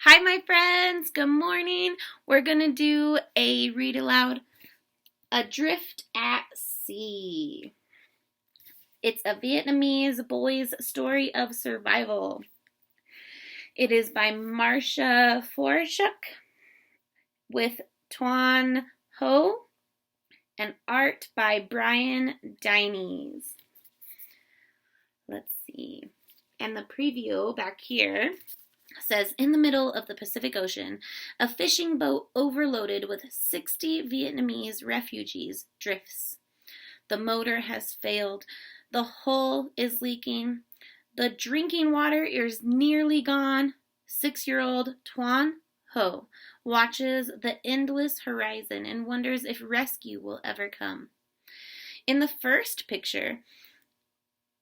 Hi, my friends. Good morning. We're going to do a read aloud, Adrift at Sea. It's a Vietnamese boy's story of survival. It is by Marsha Forchuk with Tuan and art by Brian Deines. Let's see. And the preview back here says, in the middle of the Pacific Ocean, a fishing boat overloaded with 60 Vietnamese refugees drifts. The motor has failed. The hull is leaking. The drinking water is nearly gone. 6-year-old Tuan watches the endless horizon and wonders if rescue will ever come. In the first picture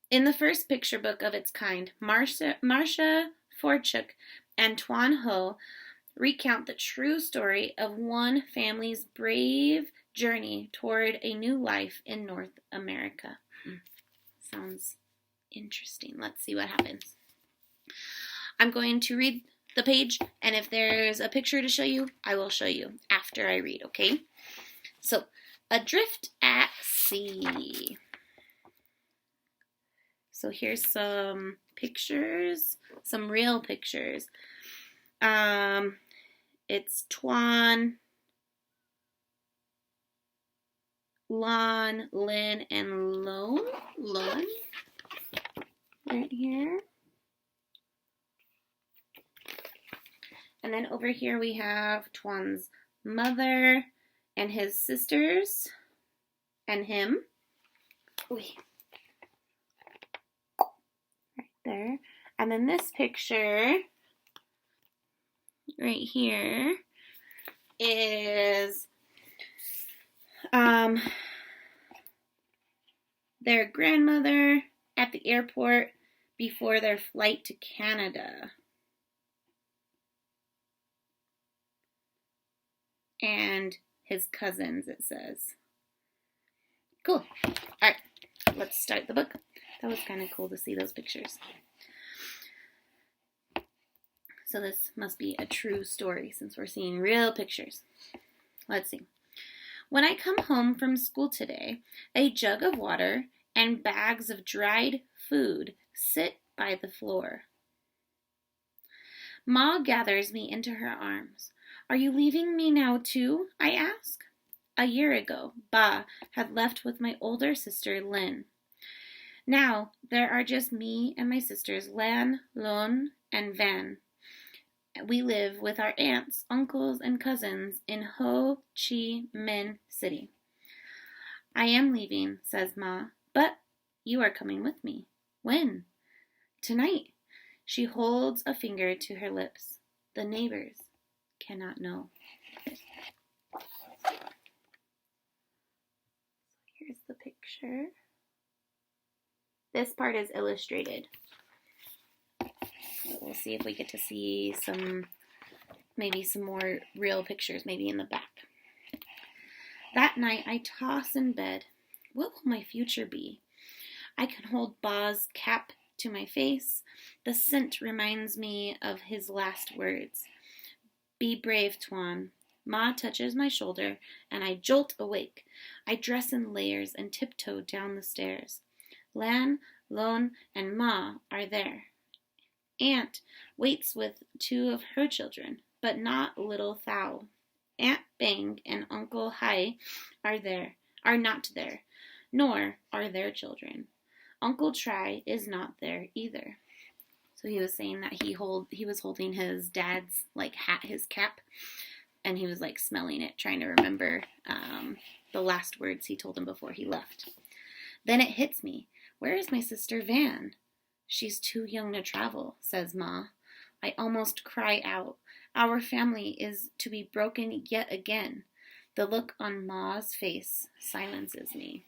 book of its kind, Marsha Forchuk and Tuan recount the true story of one family's brave journey toward a new life in North America. Sounds interesting. Let's see what happens. I'm going to read the page, and if there's a picture to show you, I will show you after I read, okay? So, Adrift at Sea. So here's some pictures, some real pictures. It's Tuan, Lon, Lynn, and Lone right here. And then over here we have Tuan's mother and his sisters and him. Right there. And then this picture right here is their grandmother at the airport before their flight to Canada. And his cousins, it says. Cool. All right, let's start the book. That was kind of cool to see those pictures. So this must be a true story since we're seeing real pictures. Let's see. When I come home from school today, a jug of water and bags of dried food sit by the floor. Ma gathers me into her arms. Are you leaving me now too? I ask. A year ago, Ba had left with my older sister, Lynn. Now, there are just me and my sisters, Lan, Lon, and Van. We live with our aunts, uncles, and cousins in Ho Chi Minh City. I am leaving, says Ma, but you are coming with me. When? Tonight. She holds a finger to her lips. The neighbors cannot know. Here's the picture. This part is illustrated. We'll see if we get to see maybe some more real pictures, maybe in the back. That night, I toss in bed. What will my future be? I can hold Ba's cap to my face. The scent reminds me of his last words. Be brave, Tuan. Ma touches my shoulder, and I jolt awake. I dress in layers and tiptoe down the stairs. Lan, Lon, and Ma are there. Aunt waits with 2 of her children, but not little Thao. Aunt Bang and Uncle Hai are not there, nor are their children. Uncle Tri is not there either. So he was saying that he was holding his dad's hat, his cap, and he was smelling it, trying to remember the last words he told him before he left. Then it hits me. Where is my sister Van? She's too young to travel, says Ma. I almost cry out. Our family is to be broken yet again. The look on Ma's face silences me.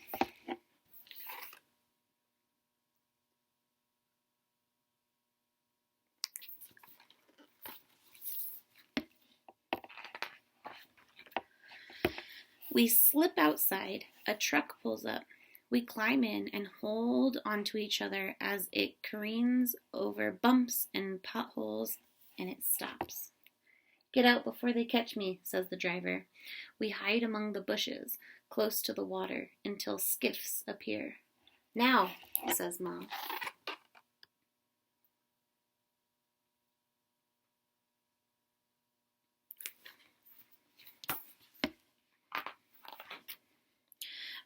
We slip outside. A truck pulls up. We climb in and hold onto each other as it careens over bumps and potholes, and it stops. Get out before they catch me, says the driver. We hide among the bushes, close to the water, until skiffs appear. Now, says Ma.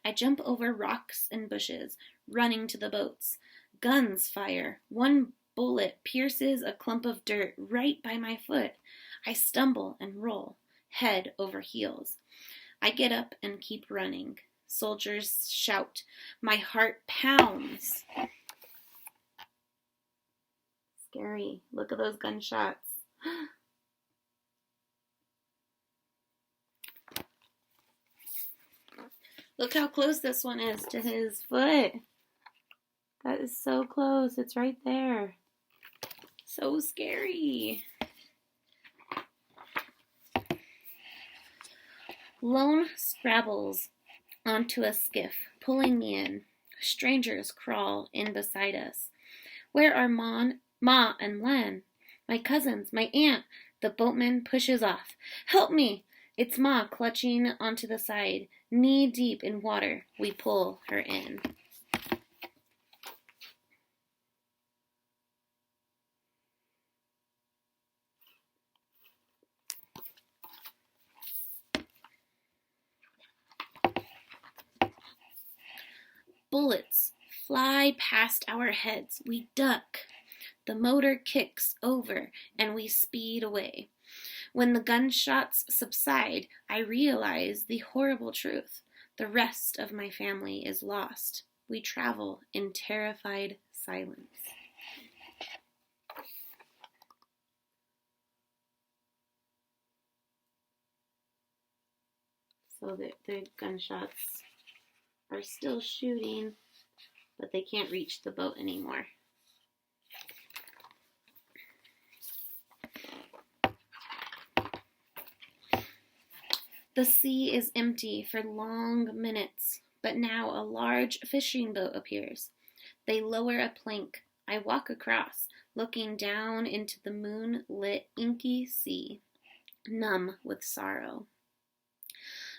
I jump over rocks and bushes, running to the boats. Guns fire. One bullet pierces a clump of dirt right by my foot. I stumble and roll, head over heels. I get up and keep running. Soldiers shout. My heart pounds. Scary. Look at those gunshots. Look how close this one is to his foot. That is so close. It's right there. So scary. Lone scrabbles onto a skiff, pulling me in. Strangers crawl in beside us. Where are Ma and Len? My cousins, my aunt. The boatman pushes off. Help me! It's Ma clutching onto the side, knee deep in water. We pull her in. Bullets fly past our heads. We duck. The motor kicks over and we speed away. When the gunshots subside, I realize the horrible truth. The rest of my family is lost. We travel in terrified silence. So the gunshots are still shooting, but they can't reach the boat anymore. The sea is empty for long minutes, but now a large fishing boat appears. They lower a plank. I walk across, looking down into the moon-lit, inky sea, numb with sorrow.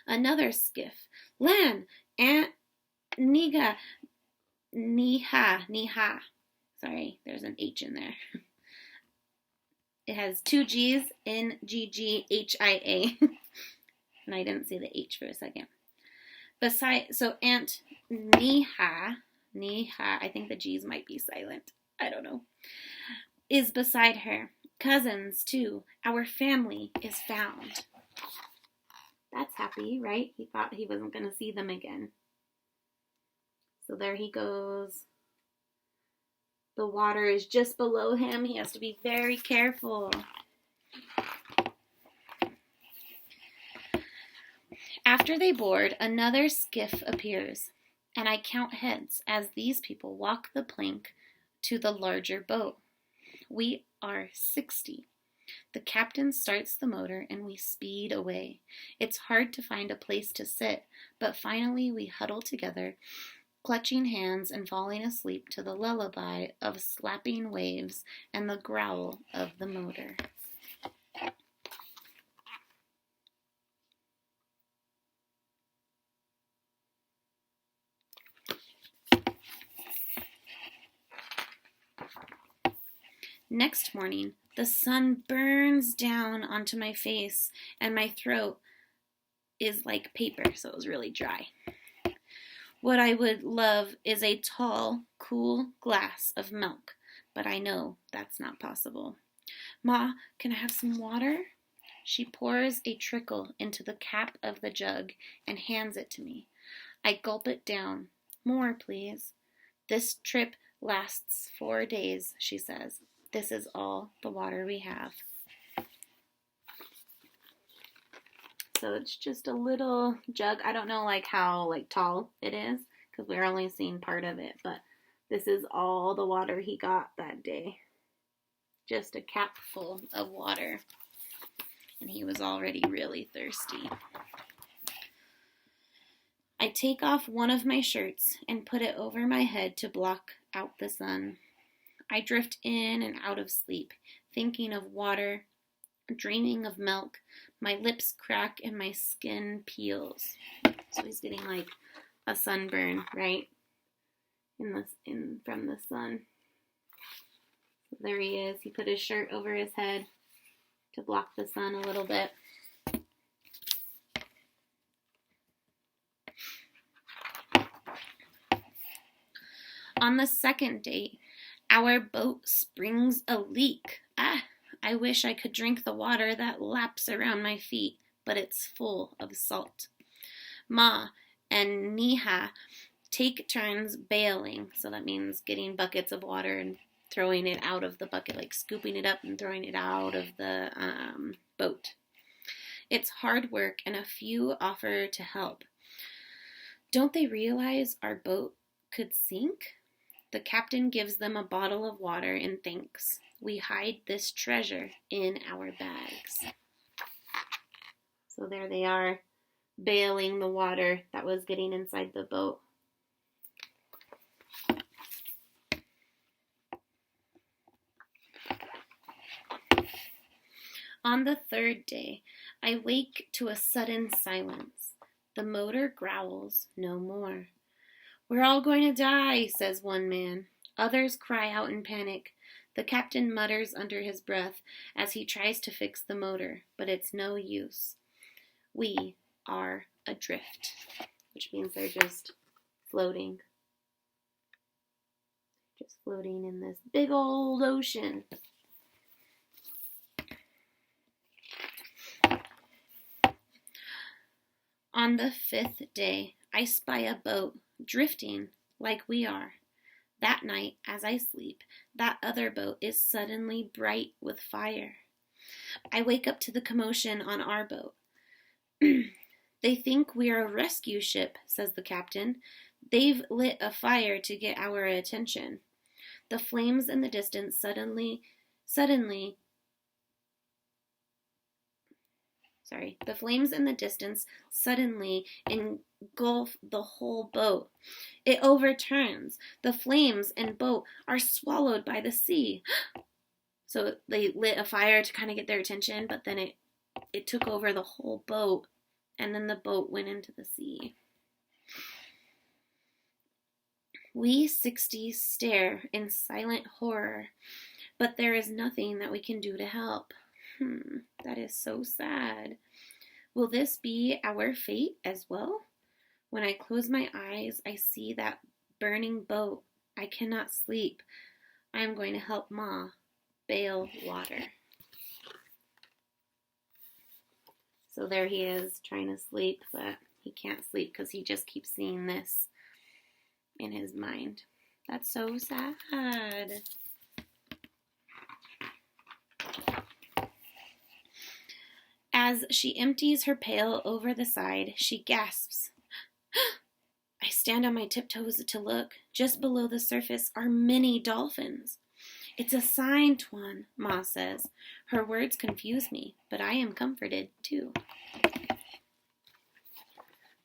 Another skiff. Lan! Aunt Niha. Sorry, there's an H in there. It has two G's, N-G-G-H-I-A. And I didn't see the H for a second. So Aunt Niha, I think the G's might be silent. I don't know. Is beside her. Cousins, too. Our family is found. That's happy, right? He thought he wasn't going to see them again. So there he goes. The water is just below him. He has to be very careful. After they board, another skiff appears, and I count heads as these people walk the plank to the larger boat. We are 60. The captain starts the motor and we speed away. It's hard to find a place to sit, but finally we huddle together, clutching hands and falling asleep to the lullaby of slapping waves and the growl of the motor. Next morning, the sun burns down onto my face and my throat is like paper, so it was really dry. What I would love is a tall, cool glass of milk, but I know that's not possible. Ma, can I have some water? She pours a trickle into the cap of the jug and hands it to me. I gulp it down. More, please. This trip lasts 4 days, she says. This is all the water we have. So it's just a little jug. I don't know how tall it is because we're only seeing part of it, but this is all the water he got that day. Just a cap full of water. And he was already really thirsty. I take off one of my shirts and put it over my head to block out the sun. I drift in and out of sleep, thinking of water, dreaming of milk. My lips crack and my skin peels. So he's getting like a sunburn, right? From the sun. So there he is. He put his shirt over his head to block the sun a little bit. On the second day, our boat springs a leak. I wish I could drink the water that laps around my feet, but it's full of salt. Ma and Niha take turns bailing. So that means getting buckets of water and throwing it out of the bucket, like scooping it up and throwing it out of the boat. It's hard work, and a few offer to help. Don't they realize our boat could sink? The captain gives them a bottle of water and thanks. We hide this treasure in our bags. So there they are, bailing the water that was getting inside the boat. On the third day, I wake to a sudden silence. The motor growls no more. We're all going to die, says one man. Others cry out in panic. The captain mutters under his breath as he tries to fix the motor, but it's no use. We are adrift, which means they're just floating. Just floating in this big old ocean. On the fifth day, I spy a boat drifting like we are. That night, as I sleep, that other boat is suddenly bright with fire. I wake up to the commotion on our boat. They think we are a rescue ship, says the captain. They've lit a fire to get our attention. The flames in the distance suddenly engulf the whole boat. It overturns. The flames and boat are swallowed by the sea. So they lit a fire to kind of get their attention, but then it took over the whole boat, and then the boat went into the sea. We 60 stare in silent horror, but there is nothing that we can do to help. That is so sad. Will this be our fate as well? When I close my eyes, I see that burning boat. I cannot sleep. I am going to help Ma bail water. So there he is trying to sleep, but he can't sleep because he just keeps seeing this in his mind. That's so sad. As she empties her pail over the side, she gasps. I stand on my tiptoes to look. Just below the surface are many dolphins. It's a sign, Tuan, Ma says. Her words confuse me, but I am comforted too.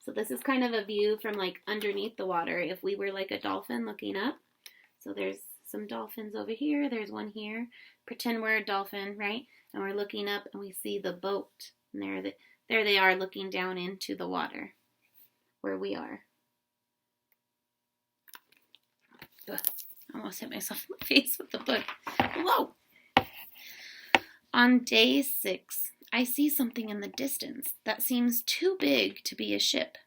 So this is kind of a view from like underneath the water. If we were like a dolphin looking up. So there's some dolphins over here. There's one here. Pretend we're a dolphin, right? And we're looking up and we see the boat. And there they are looking down into the water where we are. Ugh, I almost hit myself in the face with the book. Whoa! On day 6, I see something in the distance that seems too big to be a ship.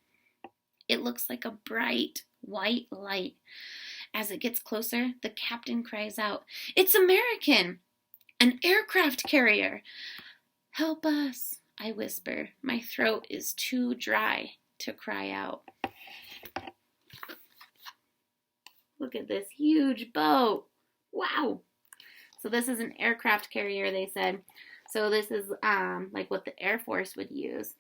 It looks like a bright white light. As it gets closer, the captain cries out, "It's American! An aircraft carrier!" "Help us," I whisper. My throat is too dry to cry out. Look at this huge boat. Wow. So this is an aircraft carrier, they said. So this is like what the Air Force would use.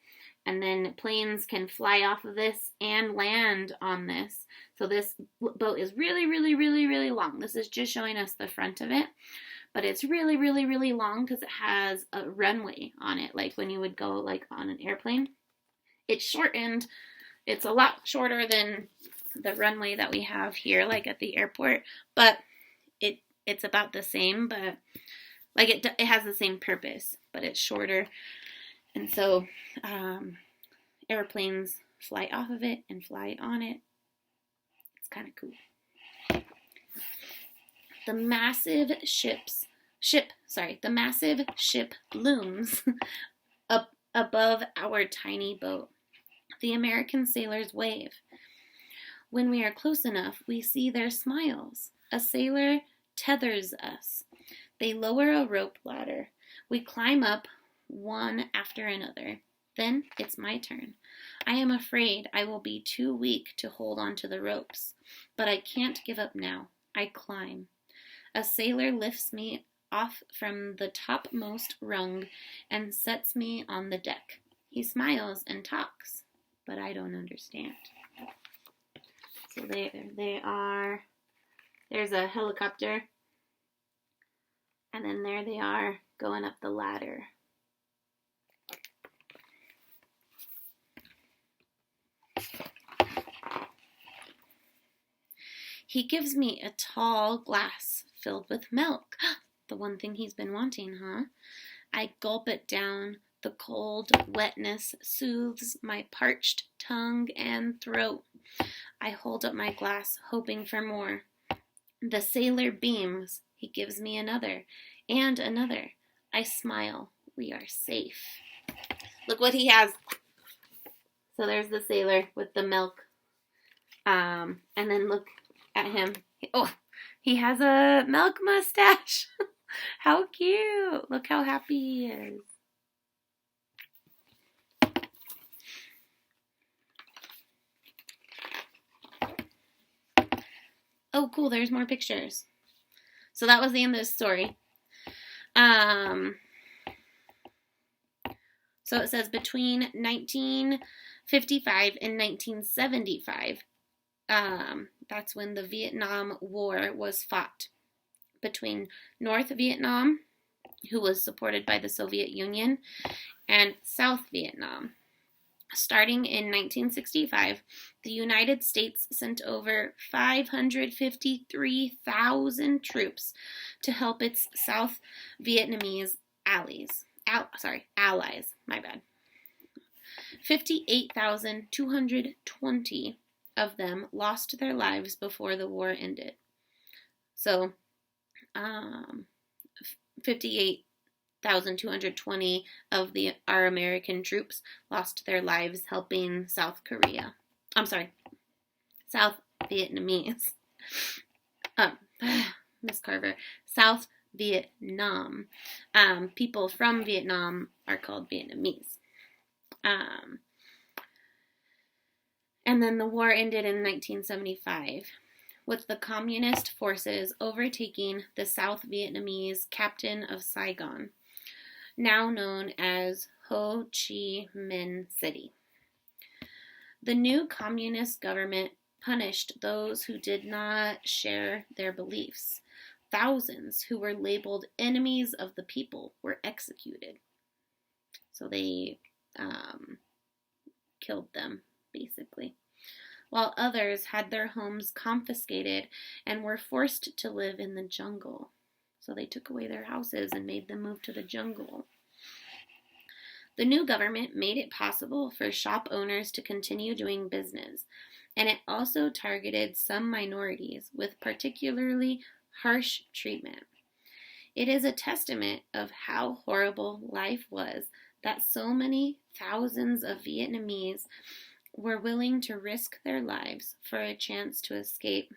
And then planes can fly off of this and land on this. So this boat is really, really, really, really long. This is just showing us the front of it. But it's really, really, really long because it has a runway on it. Like when you would go like on an airplane. It's shortened. It's a lot shorter than the runway that we have here, like at the airport. But it's about the same. But Like it has the same purpose, but it's shorter. And so airplanes fly off of it and fly on it. It's kind of cool. The massive ship looms up above our tiny boat. The American sailors wave. When we are close enough, we see their smiles. A sailor tethers us. They lower a rope ladder. We climb up one after another. Then it's my turn. I am afraid I will be too weak to hold on to the ropes, but I can't give up now. I climb. A sailor lifts me off from the topmost rung and sets me on the deck. He smiles and talks, but I don't understand. So they are, there's a helicopter, and then there they are going up the ladder. He gives me a tall glass filled with milk. The one thing he's been wanting, huh? I gulp it down. The cold wetness soothes my parched tongue and throat. I hold up my glass, hoping for more. The sailor beams. He gives me another and another. I smile. We are safe. Look what he has. So there's the sailor with the milk. And then look at him. Oh, he has a milk mustache. How cute. Look how happy he is. Oh, cool. There's more pictures. So that was the end of this story. So it says between 1955 and 1975, that's when the Vietnam War was fought between North Vietnam, who was supported by the Soviet Union, and South Vietnam. Starting in 1965, the United States sent over 553,000 troops to help its South Vietnamese allies. 58,220 of them lost their lives before the war ended. So, 58,220 of our American troops lost their lives helping South Vietnamese. Miss Carver. South Vietnam. People from Vietnam are called Vietnamese. And then the war ended in 1975, with the communist forces overtaking the South Vietnamese captain of Saigon, now known as Ho Chi Minh City. The new communist government punished those who did not share their beliefs. Thousands who were labeled enemies of the people were executed. So they killed them, basically. While others had their homes confiscated and were forced to live in the jungle. So they took away their houses and made them move to the jungle. The new government made it possible for shop owners to continue doing business, and it also targeted some minorities with particularly harsh treatment. It is a testament of how horrible life was that so many thousands of Vietnamese were willing to risk their lives for a chance to escape.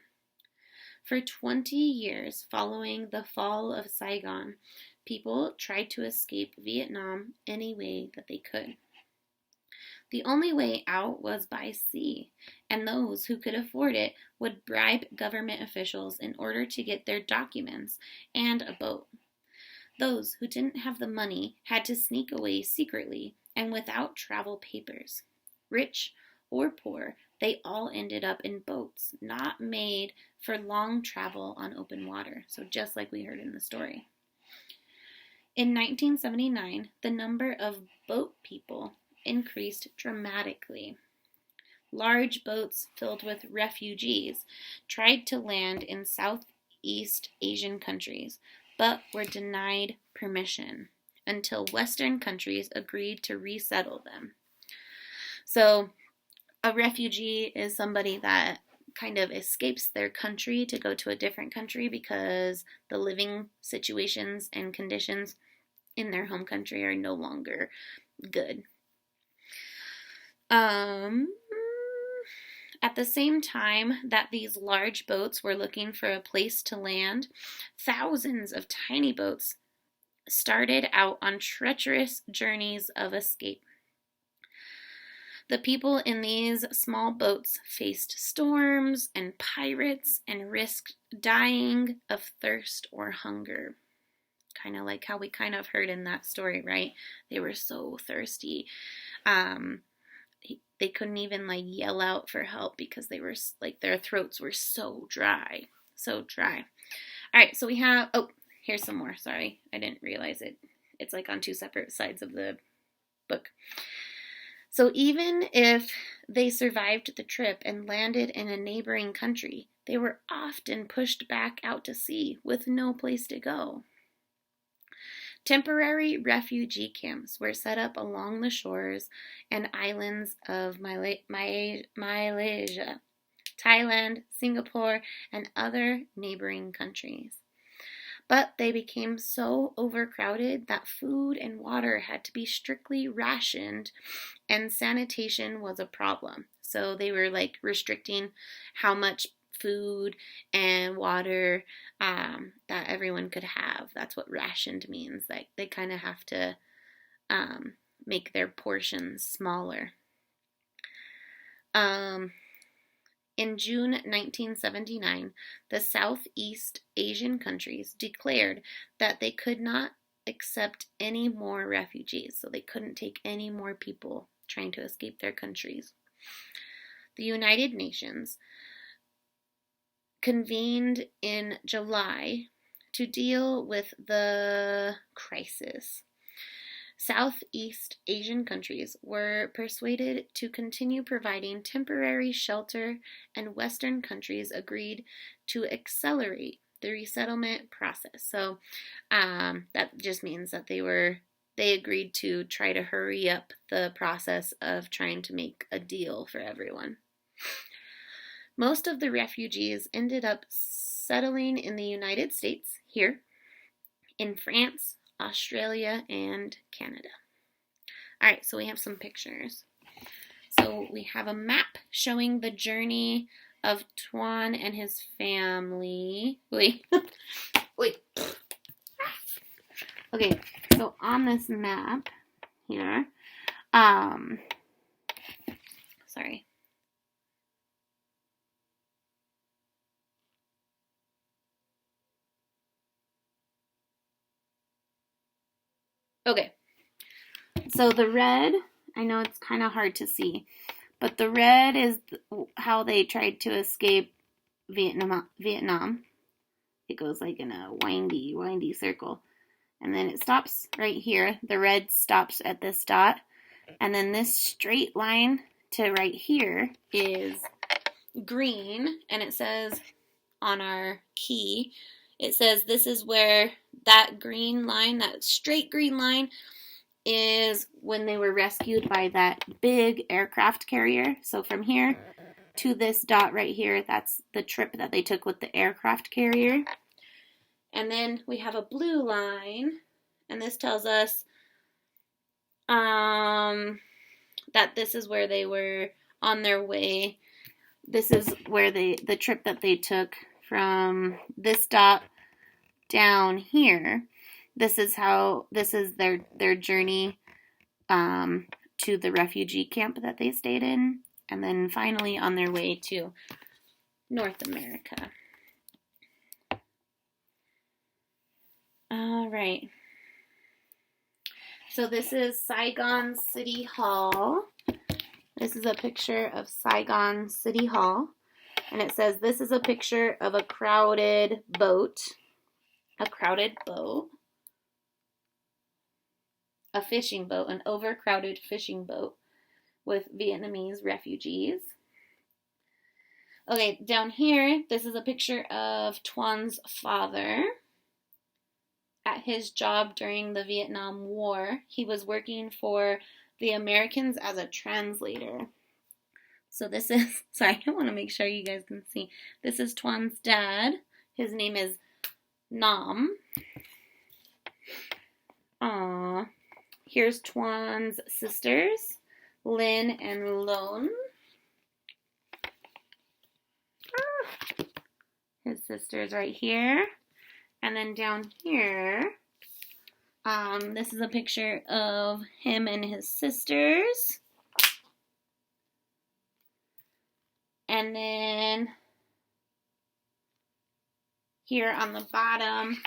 For 20 years following the fall of Saigon, people tried to escape Vietnam any way that they could. The only way out was by sea, and those who could afford it would bribe government officials in order to get their documents and a boat. Those who didn't have the money had to sneak away secretly and without travel papers. Rich or poor, they all ended up in boats not made for long travel on open water, so just like we heard in the story. In 1979, the number of boat people increased dramatically. Large boats filled with refugees tried to land in Southeast Asian countries, but were denied permission until Western countries agreed to resettle them. So a refugee is somebody that kind of escapes their country to go to a different country because the living situations and conditions in their home country are no longer good. At the same time that these large boats were looking for a place to land, thousands of tiny boats started out on treacherous journeys of escape. The people in these small boats faced storms and pirates and risked dying of thirst or hunger. Kind of like how we kind of heard in that story, right? They were so thirsty. They couldn't even like yell out for help because they were like their throats were so dry. So dry. All right, so we have, oh, here's some more. Sorry, I didn't realize it. It's like on two separate sides of the book. So even if they survived the trip and landed in a neighboring country, they were often pushed back out to sea with no place to go. Temporary refugee camps were set up along the shores and islands of Malaysia, Thailand, Singapore, and other neighboring countries. But they became so overcrowded that food and water had to be strictly rationed, and sanitation was a problem. So they were like restricting how much food and water that everyone could have. That's what rationed means. Like they kind of have to make their portions smaller. In June 1979, the Southeast Asian countries declared that they could not accept any more refugees, so they couldn't take any more people trying to escape their countries. The United Nations convened in July to deal with the crisis. Southeast Asian countries were persuaded to continue providing temporary shelter, and Western countries agreed to accelerate the resettlement process. So that just means that they agreed to try to hurry up the process of trying to make a deal for everyone. Most of the refugees ended up settling in the United States, here, in France, Australia, and Canada. All right, so we have some pictures. So we have a map showing the journey of Tuan and his family. Wait. Okay, so on this map here, sorry. Okay, so the red, I know it's kind of hard to see, but the red is how they tried to escape Vietnam. It goes like in a windy circle. And then it stops right here. The red stops at this dot. And then this straight line to right here is green. And it says on our key, it says this is where that green line, that straight green line, is when they were rescued by that big aircraft carrier. So from here to this dot right here, that's the trip that they took with the aircraft carrier. And then we have a blue line, and this tells us that this is where they were on their way. This is where the trip that they took from this dot down here. This is their journey to the refugee camp that they stayed in, and then finally on their way to North America. All right. So this is Saigon City Hall. This is a picture of Saigon City Hall. And it says this is a picture of a crowded boat. A crowded boat. A fishing boat. An overcrowded fishing boat with Vietnamese refugees. Okay, down here, this is a picture of Tuan's father. at his job during the Vietnam War. He was working for the Americans as a translator. So this is, sorry, I want to make sure you guys can see. This is Tuan's dad. His name is Nam. Here's Tuan's sisters, Lynn and Lone. His sisters right here. And then down here, this is a picture of him and his sisters. And then here on the bottom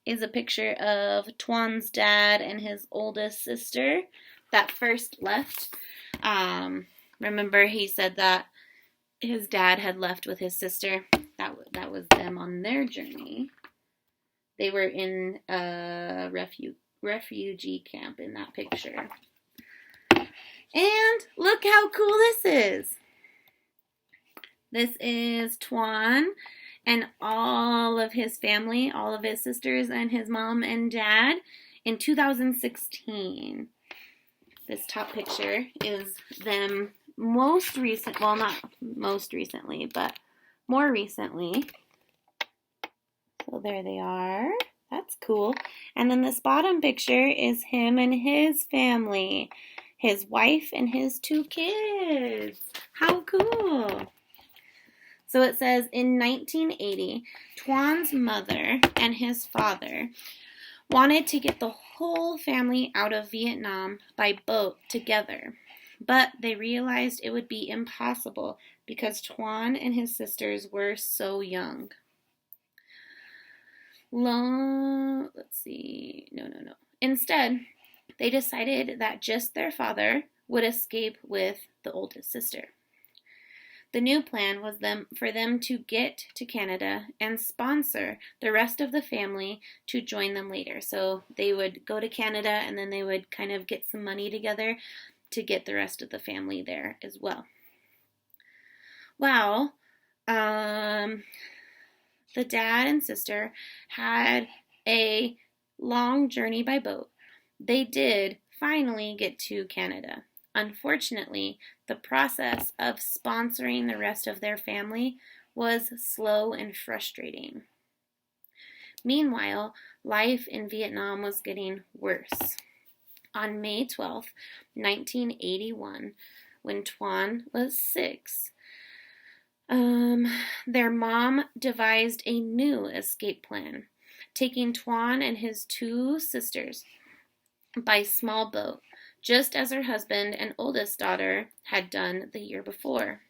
is a picture of Tuan's dad and his oldest sister that first left. Remember, he said that his dad had left with his sister. That was them on their journey. They were in a refugee camp in that picture. And look how cool this is. This is Tuan and all of his family, all of his sisters and his mom and dad in 2016. This top picture is them most recent, well, not most recently, but more recently. So there they are. That's cool. And then this bottom picture is him and his family, his wife and his 2 kids. How cool. So it says, in 1980, Tuan's mother and his father wanted to get the whole family out of Vietnam by boat together, but they realized it would be impossible because Tuan and his sisters were so young. Instead, they decided that just their father would escape with the oldest sister. The new plan was for them to get to Canada and sponsor the rest of the family to join them later. So they would go to Canada and then they would kind of get some money together to get the rest of the family there as well. Well, the dad and sister had a long journey by boat. They did finally get to Canada. Unfortunately, the process of sponsoring the rest of their family was slow and frustrating. Meanwhile, life in Vietnam was getting worse. On May 12, 1981, when Tuan was 6, their mom devised a new escape plan, taking Tuan and his 2 sisters by small boat, just as her husband and oldest daughter had done the year before.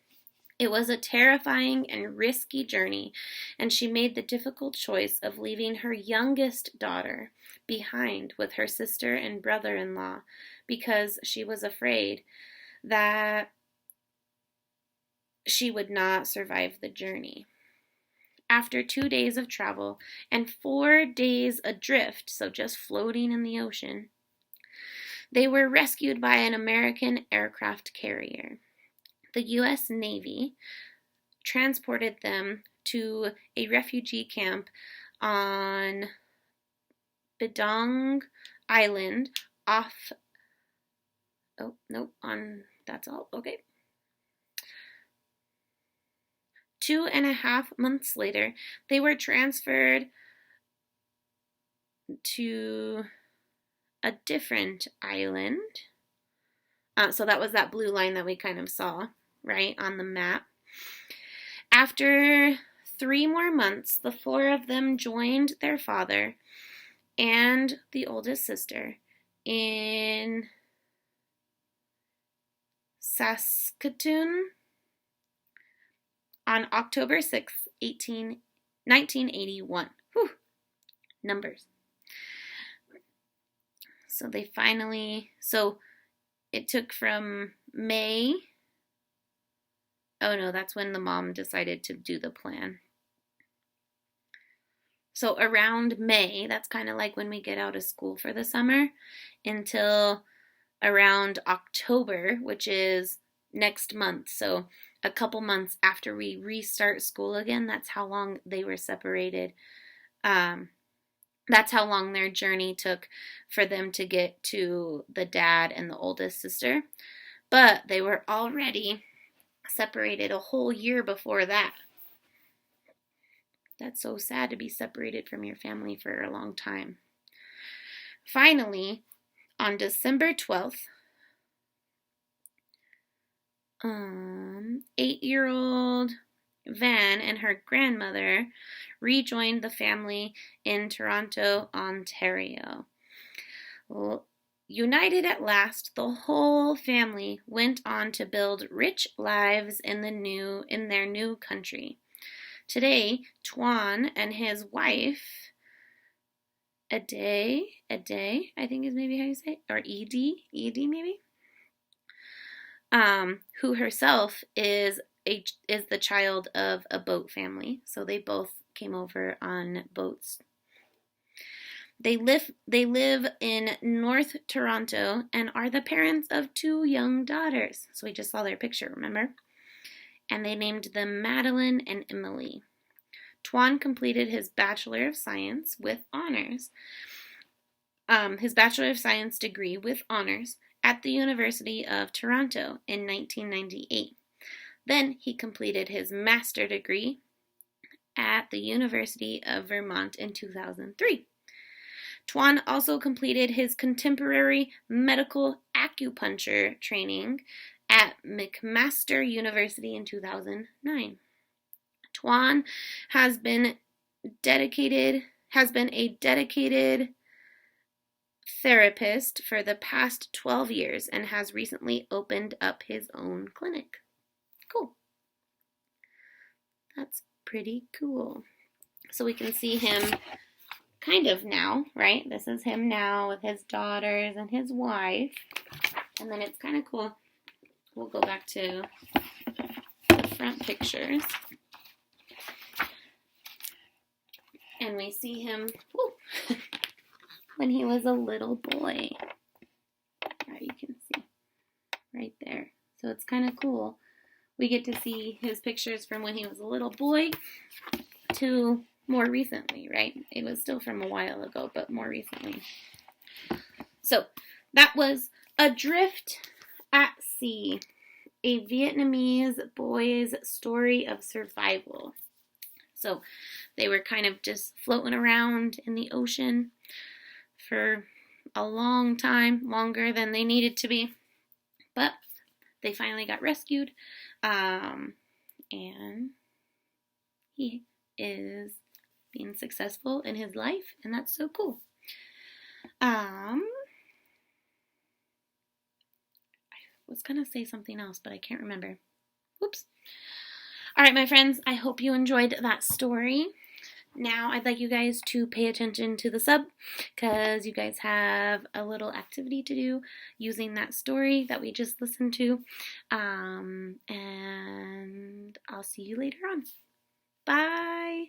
It was a terrifying and risky journey, and she made the difficult choice of leaving her youngest daughter behind with her sister and brother-in-law because she was afraid that she would not survive the journey. After 2 days of travel and 4 days adrift, so just floating in the ocean, they were rescued by an American aircraft carrier. The U.S. Navy transported them to a refugee camp on Bidong Island that's all, okay. 2.5 months later, they were transferred to a different island. So that was that blue line that we kind of saw, right, on the map. After 3 more months, the 4 of them joined their father and the oldest sister in Saskatoon on October 6, 1981. Whew, numbers. So it took from May. Oh no, that's when the mom decided to do the plan. So around May, that's kind of like when we get out of school for the summer, until around October, which is next month. So a couple months after we restart school again, that's how long they were separated That's how long their journey took for them to get to the dad and the oldest sister. But they were already separated a whole year before that. That's so sad to be separated from your family for a long time. Finally, on December 12th, 8-year-old Van and her grandmother rejoined the family in Toronto, Ontario. Well, united at last, the whole family went on to build rich lives in their new country. Today, Tuan and his wife, Ade, I think is maybe how you say it, or Edie maybe, who herself is the child of a boat family. So they both came over on boats. They live in North Toronto and are the parents of 2 young daughters. So we just saw their picture, remember? And they named them Madeline and Emily. Tuan completed his Bachelor of Science with honors. His Bachelor of Science degree with honors at the University of Toronto in 1998. Then he completed his master degree at the University of Vermont in 2003. Tuan also completed his contemporary medical acupuncture training at McMaster University in 2009. Tuan has been a dedicated therapist for the past 12 years and has recently opened up his own clinic. Cool. That's pretty cool. So we can see him kind of now, right? This is him now with his daughters and his wife. And then it's kind of cool. We'll go back to the front pictures. And we see him when he was a little boy. You can see right there. So it's kind of cool. We get to see his pictures from when he was a little boy to more recently, right? It was still from a while ago, but more recently. So that was Adrift at Sea, a Vietnamese boy's story of survival. So they were kind of just floating around in the ocean for a long time, longer than they needed to be. But they finally got rescued. And he is being successful in his life, and that's so cool. I was going to say something else, but I can't remember. Whoops. All right, my friends, I hope you enjoyed that story. Now I'd like you guys to pay attention to the sub because you guys have a little activity to do using that story that we just listened to. And I'll see you later on. Bye.